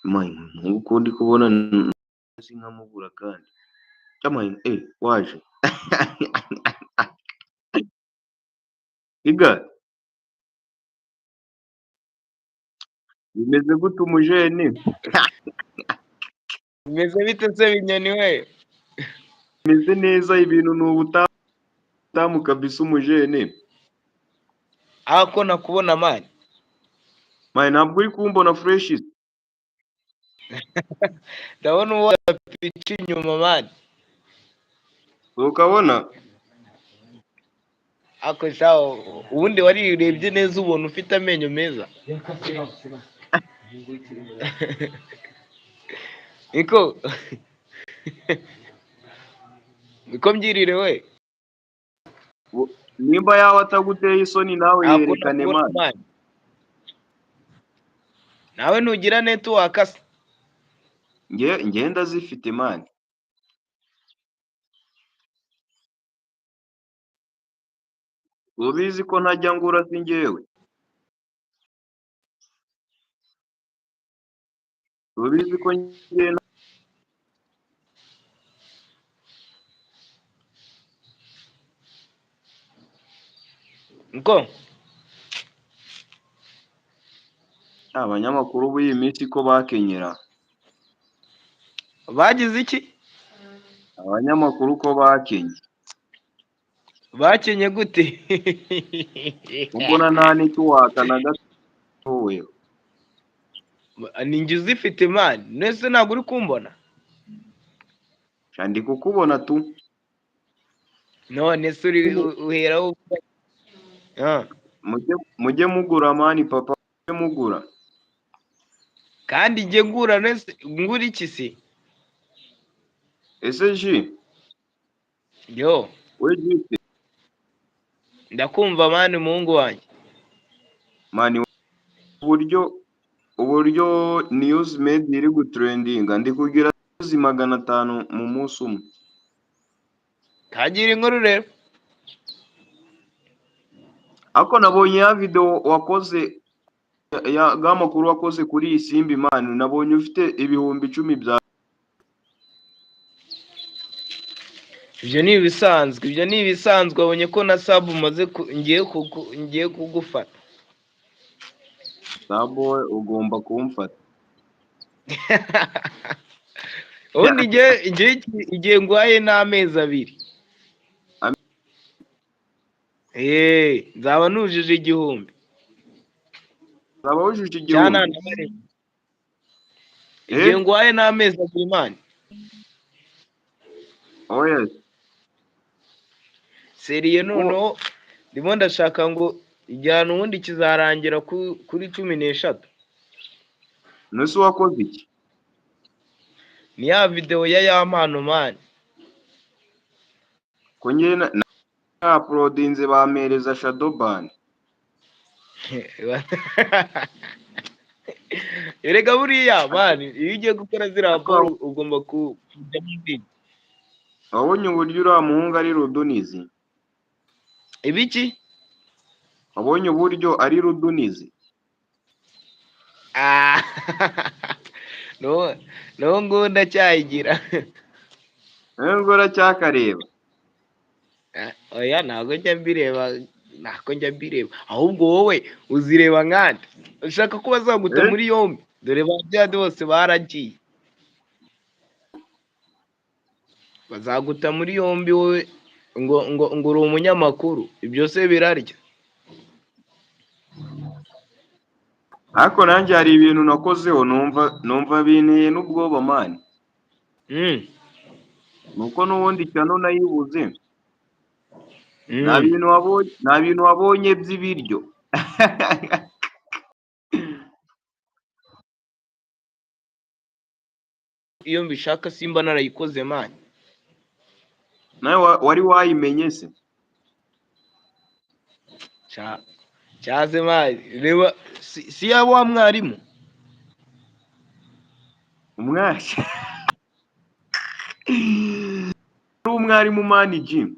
Nkuko ndi kubona sinkamubura kandi waje iga bimeze gute umujeni bimeze bite se binyoni we? bimeze neza ibintu ni ubutamu kabisa umujeni Ako nakubona mani. ntabwo uri kumbona fresh Ndabona uwo pica inyuma mani. ukabona Ako shaho ubundi warirebye neza ubona ufite amenyo meza. Niko mbyirire we. nimba yawe ataguteye isoni nawe yerekane mani. Nawe ntugira network se? Ngenda zifite mani. Ubizi ko ntajya ngura si njyewe. Ubizi ko ngenda Nko abanyamakuru b'iyi minsi ko bakenyera. bagize iki? Abanyamakuru ko bakenye. Bakenye gute? Mbona nta network na gatoya. Ninjye uzifite mani. Nese ntabwo uri kumbona? Ndi kukubona tu. None se uri uheraho mujye mugura mani papa mujye mugura. kandi njye ngura ngura iki se? Ese ji Yo we gite ndakumva mani muhungu wanjye. mani uburyo news media iri gutrendinga ndi kugira 500 mu munsi umwe. Kagira inkuru rero. Ako nabonye ya video wakoze gamakuru wakoze kuri iyi simbi mani nabonye ufite ibihumbi 10 bya. Ibyo ni ibisanzwe abonye ko na sub umaze ngiye kugufata. Sabo we ugomba kumfata. Ubundi igihe ngwaye n'amezi 2. Nzaba nujije 1000. Zaba wujuje 1000. Igihe ngwaye n'amezi 2 mani. Oh yes. Seriye noneho ndimo ndashaka ngo igihano ubundi kizarangira kuri 13. Nese wakoze iki? Ni ya video ya mpano mani. Ko nyene na uploadinze bamereza Shadowban. Erega buriya mani iyo ugiye gukora ziraporo ugomba kujya n'ibindi. Wabonye uburyo uriya muhungu ari Rudunizi? Ibiki? Wabonye uburyo ari Rudunizi? No ngo ndacyayigira. Ngo uracyakareba. Oya ntabwo njya mbireba. Ahubwo wowe uzireba nkande. Ushaka ko bazaguta muri yombi. Dore babyade bose baragiye. Bazaguta muri yombi wowe ngo uri umunyamakuru. Ibyo se birarya. Ariko nanjye hari ibintu nakozeho numva binteye n'ubwoba mani. Nuko n'ubundi cyano nayibuze. Nta bintu wabonye by'ibiryo. Iyo mbishaka simba narayikoze mani. Nawe wari wayimenye se? Cyaze mani reba si yabo wa mwarimu. Umwarimu mani Jim.